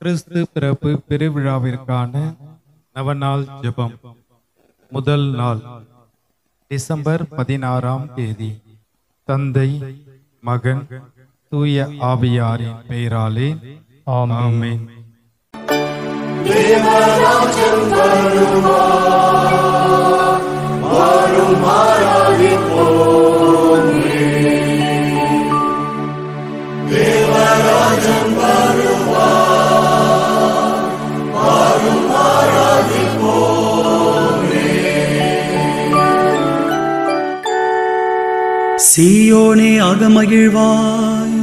கிறிஸ்து பிறப்பு பெருவிழாவிற்கான நவநாள் ஜெபம். முதல் நாள் டிசம்பர் 16ஆம் தேதி. தந்தை, மகன், தூய ஆவியாரின் பெயராலே ஆமென். சீயோனே அகமகிழ்வாய்,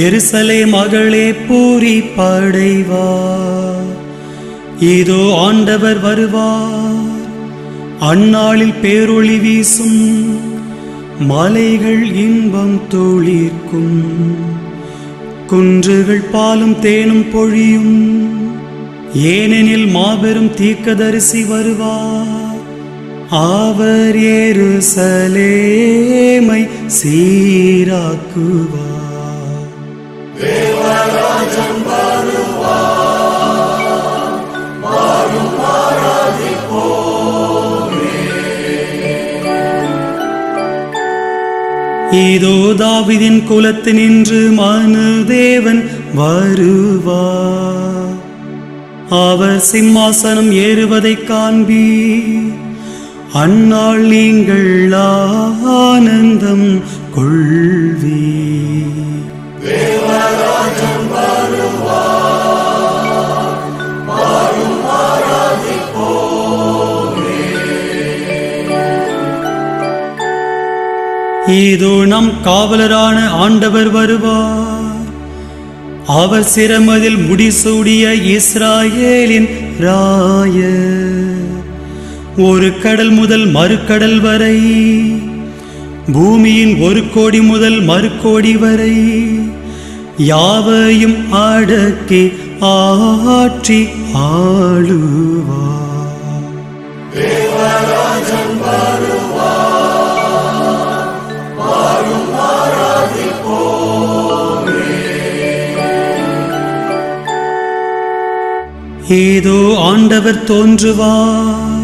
எருசலே மகளே பூரிப்படைவாய். இதோ ஆண்டவர் வருவார், அந்நாளில் பேரொளி வீசும், மலைகள் இன்பம் துளிர்க்கும், குன்றுகள் பாலும் தேனும் பொழியும். ஏனெனில் மாபெரும் தீர்க்கதரிசி வருவார், அவர் எருசலேமை சீராக்குவார். தேவராஜன் வருவார், வாரும் ஆராதிப்போமே. இதோ தாவீதின் குலத்தினின்று மனுதேவன் வருவார், அவர் சிம்மாசனம் ஏறுவதைக் காண்பீர். அந்நாள் நீங்கள் ஆனந்தம் கொள்வீர். தேவராஜன் வருவார், வாரும் ஆராதிப்போமே. இதோ நம் காவலரான ஆண்டவர் வருவார், அவர் சிரமதில் முடிசூடிய இஸ்ராயேலின் ராயர். ஒரு கடல் முதல் மறுகடல் வரை, பூமியின் ஒரு கோடி முதல் மறுகோடி வரை, யாவையும் அடக்கி ஆற்றி ஆளுவார். தேவராஜன் வருவார், வாரும் ஆராதிப்போமே. ஏதோ ஆண்டவர் தோன்றுவார்,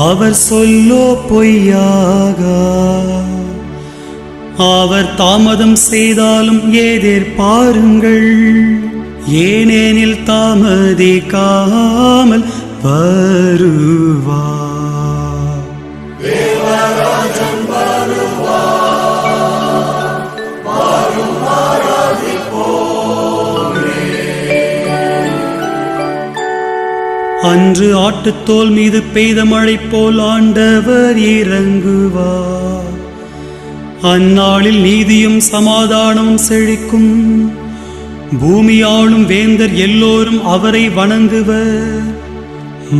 அவர் சொல்லோ பொய்யாக. அவர் தாமதம் செய்தாலும் எதிர்பாருங்கள், ஏனெனில் தாமதிக்காமல் வருவார். தேவராஜன் வருவார், வாரும் ஆராதிப்போமே. அன்று ஆட்டுத்தோல் மீது பெய்த மழை போல் ஆண்டவர் இறங்குவார். அந்நாளில் நீதியும் சமாதானமும் செழிக்கும், பூமியாளும் வேந்தர் எல்லோரும் அவரை வணங்குவர்.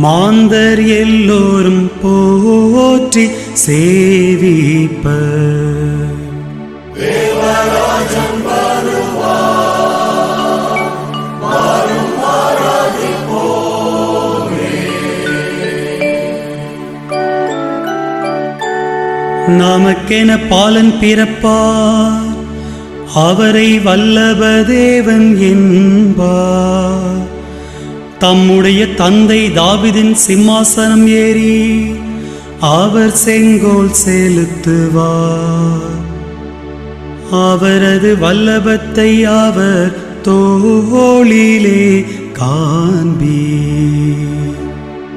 மாந்தர் எல்லோரும் போற்றி சேவிப்பர். தேவராஜன் வருவார், வாரும் ஆராதிப்போமே. நமக்கென பாலன் பிறப்பார், அவரை வல்லபதேவன் என்பார். தம்முடைய தந்தை தாவீதின் சிம்மாசனம் ஏறி அவர் செங்கோல் செலுத்துவார். அவரது வல்லபத்தை அவர் தோளிலே காண்பீர்.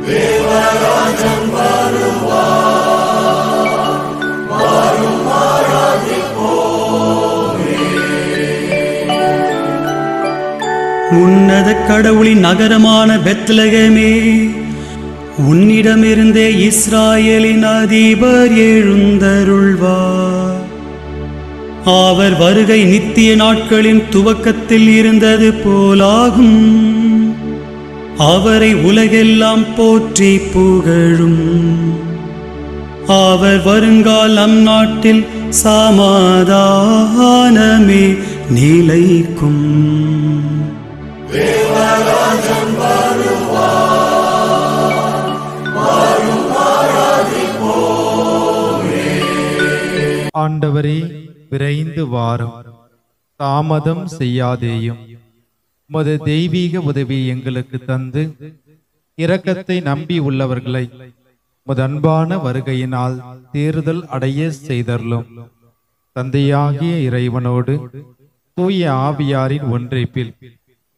தேவராஜன் வருவார், வாரும் ஆராதிப்போமே. உன்னத கடவுளின் நகரமான பெத்லகேமே, உன்னிடமிருந்தே இஸ்ராயேலின் அதிபர் எழுந்தருள்வார். அவர் வருகை நித்திய நாட்களின் துவக்கத்தில் இருந்தது போலாகும். அவரை உலகெல்லாம் போற்றி புகழும். அவர் வருங்கால் நம் நாட்டில் சமாதானமே நிலைக்கும். தேவராஜன் வருவார், வாரும் ஆராதிப்போமே. ஆண்டவரே, விரைந்து வாரும், தாமதம் செய்யாதேயும். உமது தெய்வீக உதவி எங்களுக்கு தந்து இரக்கத்தை நம்பி உள்ளவர்களை உமது அன்பான வருகையினால் தேறுதல் அடைய செய்தருளும். தந்தையாகிய இறைவனோடு தூய ஆவியாரின் ஒன்றிப்பில்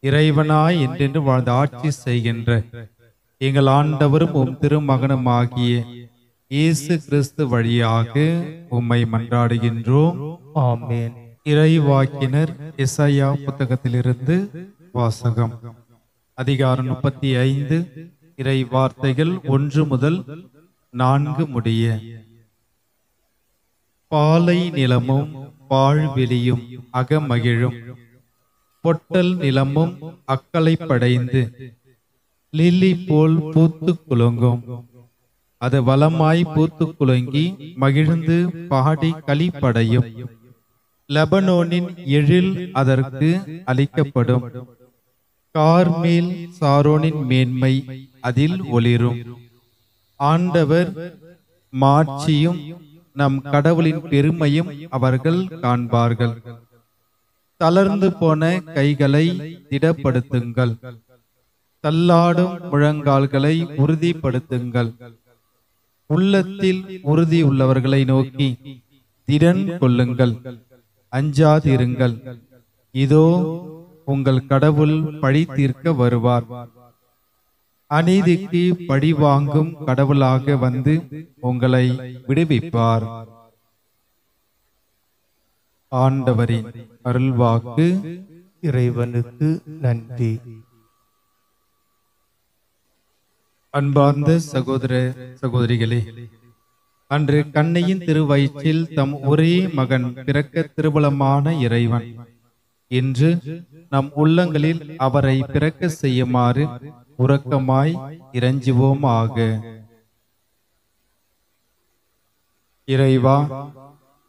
இறைவனாய் என்றென்று வாழ்ந்து ஆட்சி செய்கின்ற எங்கள் ஆண்டவரும் உம் திருமகனுமாகிய இயேசு கிறிஸ்து வழியாக உம்மை மன்றாடுகின்றோம். ஆமென். இறைவாக்கினர் எசாயா புத்தகத்திலிருந்து வாசகம். அதிகாரம் 35, இறை வார்த்தைகள் 1 முதல் 4 முடிய. பாலை நிலமும் பாழ்வெளியும் அகமகிழும், பொட்டல் நிலமும் அக்களை படைந்து லில்லி போல் பூத்து குலுங்கும். அது வளமாய் பூத்து குலுங்கி மகிழ்ந்து பாடி களிப்படையும். லெபனோனின் எழில் அதற்கு அளிக்கப்படும். கார்மேல் சாரோனின் மேன்மை அதில் ஒளிரும். ஆண்டவர் மாட்சியும் நம் கடவுளின் பெருமையும் அவர்கள் காண்பார்கள். தளர்ந்து போன கைகளை திடப்படுத்துங்கள், தள்ளாடும் முழங்கால்களை உறுதிப்படுத்துங்கள். உள்ளத்தில் உறுதி உள்ளவர்களை நோக்கி திடன் கொள்ளுங்கள், அஞ்சாதிருங்கள். இதோ உங்கள் கடவுள் பழி தீர்க்க வருவார். அநீதிக்கு பழி வாங்கும் கடவுளாக வந்து உங்களை விடுவிப்பார். ஆண்டவரின் அருள்வாக்கு. இறைவனுக்கு நன்றி. அன்பார்ந்த சகோதர சகோதரிகளே, அன்று கண்ணையின் திருவயிற்றில் தம் ஒரே மகன் பிறக்க திருபலமான இறைவன் இன்று நம் உள்ளங்களில் அவரை பிறக்க செய்யுமாறு உறக்கமாய் இறைஞ்சுவோமாக. இறைவா,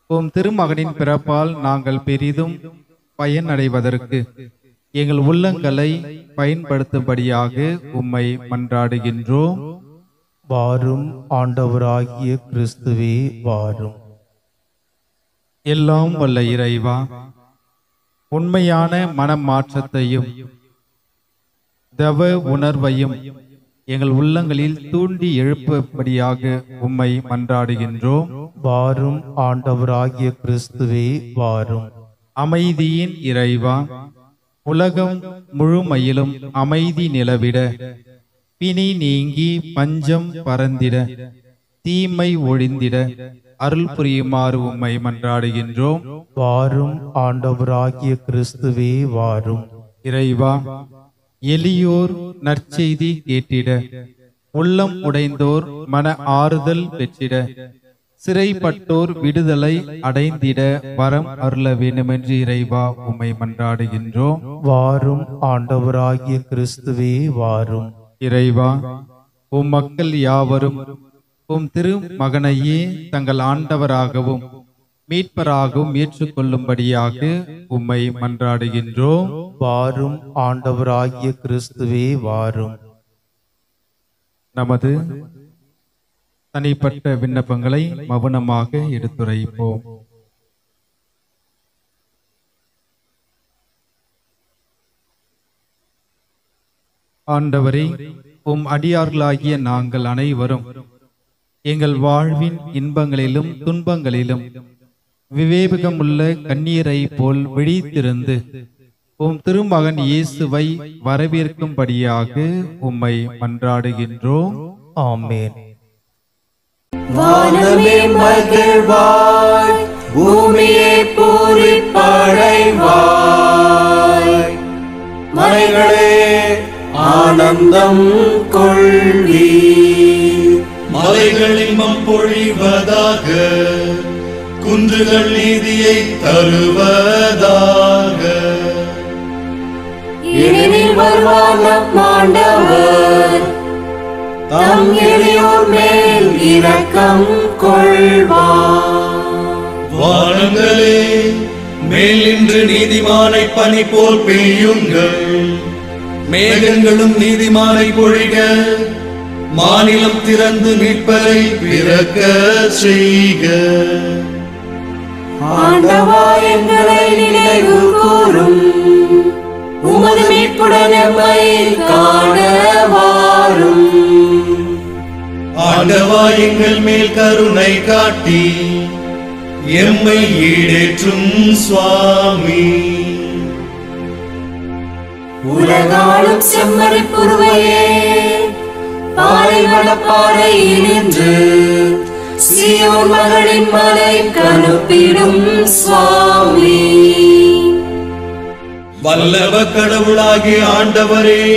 உம் திருமகனின் பிறப்பால் நாங்கள் பெரிதும் பயனடைவதற்கு எங்கள் உள்ளங்களை பயன்படுத்தும்படியாக உம்மை மன்றாடுகின்றோம். வாரும் ஆண்டவராகிய கிறிஸ்துவே வாரும். எல்லாம் வல்ல இறைவா, உண்மையான மனமாற்றத்தையும் தவ உணர்வையும் எங்கள் உள்ளங்களில் தூண்டி எழுப்பும்படியாக உம்மை மன்றாடுகின்றோம். வாரும் ஆண்டவராகிய கிறிஸ்துவே வாரும். அமைதியின் இறைவா, உலகம் முழுமையிலும் அமைதி நிலவிட, பிணி நீங்கி பஞ்சம் பறந்திட, தீமை ஒழிந்திட அருள் புரியுமாறு உம்மை மன்றாடுகின்றோம். வாரும் ஆண்டவராகிய கிறிஸ்துவே வாரும். இறைவா, எளியோர் நற்செய்தி கேட்டிட, உள்ளம் உடைந்தோர் மன ஆறுதல் பெற்றிட, சிறைப்பட்டோர் விடுதலை அடைந்திட வரம் அருள வேண்டுமென்று இறைவா உம்மை மன்றாடுகின்றோம். வாரும் ஆண்டவராகிய கிறிஸ்துவே வாரும். இறைவா, உம் மக்கள் யாவரும் உம் திருமகனையே தங்கள் ஆண்டவராகவும் மீட்பராகவும் ஏற்றுக்கொள்ளும்படியாக உம்மை மன்றாடுகின்றோம். வாரும் ஆண்டவராகிய கிறிஸ்துவே வாரும். நமது தனிப்பட்ட விண்ணப்பங்களை மௌனமாக எடுத்துரைப்போம். ஆண்டவரே, உம் அடியார்களாகிய நாங்கள் அனைவரும் எங்கள் வாழ்வின் இன்பங்களிலும் துன்பங்களிலும் விவேகமுள்ள கண்ணீரை போல் விழித்திருந்து உம் திருமகன் இயேசுவை வரவேற்கும்படியாக உம்மை மன்றாடுகின்றோம். ஆமென். வானமே மகிழ்வாய், பூமியே பூரிப்படைவாய். மலைகளே ஆனந்தம் கொள்வீர். மலைகள் இன்பம் பொழிவதாக, குன்றுகள் நீதியை தருவதாக. ஏனெனில் வருவார் நம் ஆண்டவர், தம் எளியோர் மேல் இரக்கம் கொள்வார். வானங்களே மேல் நின்று நீதிமானை பனி போல் பெய்யுங்கள். மேகங்களும் நீதிமானை பொழிக. மாநிலம் திறந்து மீட்பரை பிறக்க செய்க. ஆண்டவா, எங்களை நினைவு கூரும். உமது மீட்புடன் எம்மை காண வாரும். ஆண்டவா, எங்கள் மேல் கருணை காட்டி எம்மை ஈடேற்றும் சுவாமி. உலகாளும் செம்மறி புருவையே, பாலைவன பாறையில் நின்று சீயோன் மகளின் மலை கனுப்பிடும் சுவாமி. வல்லவ கடவுளாகிய ஆண்டவரே,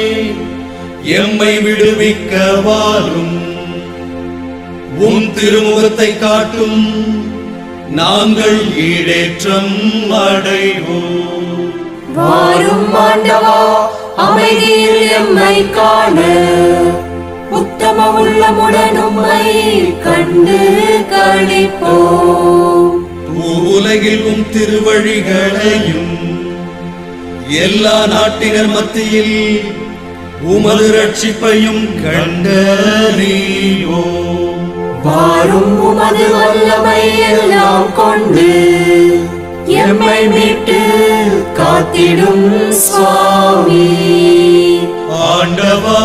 எம்மை விடுவிக்க வாரும். உம் திருமுகத்தை காட்டும், நாங்கள் ஈடேற்றம் அடைவோம். வாரும் ஆண்டவா, அமைதியில் எம்மை காண உத்தம உள்ளமுடன் உம்மை கண்டு களிப்போம். உலகில் உம் திருவழிகளையும் எல்லா நாட்டினர் மத்தியில் உமது ரட்சிப்பையும் கண்டறியோம். வாரும் உமது வல்லமை எல்லாம் கொண்டு எம்மை மீட்டு காத்திடும் சுவாமி. ஆண்டவா,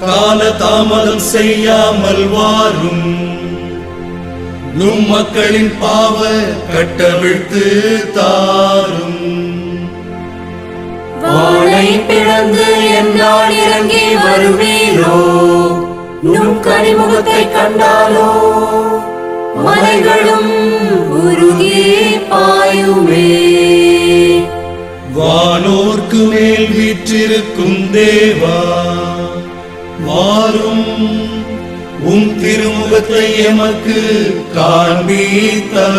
கால தாமதம் செய்யாமல் வாரும். நும் மக்களின் பாவ கட்டவிழ்த்து தாரும். வானை பிளந்து என்னால் இறங்கி வருவீரோ, நும் கனிமுகத்தை கண்டாலோ மலைகளும் உருகி பாயுமே. வானோர்க்கு மேல் வீற்றிருக்கும் தேவா, வாரும். உம் திருமுகத்தை எமக்கு காண்பித்தருள்வீரே.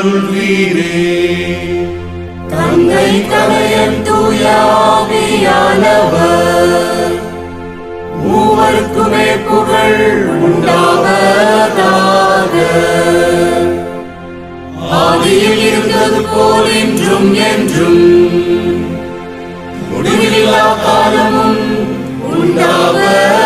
தந்தை தலையன் தூயாவியானவர் மூவருக்குமே புகழ் உண்டாவதாக. ஆதியில் இருந்தது போல் இன்றும் என்றும் முடிவில்லா காலமும் உண்டாவதாக.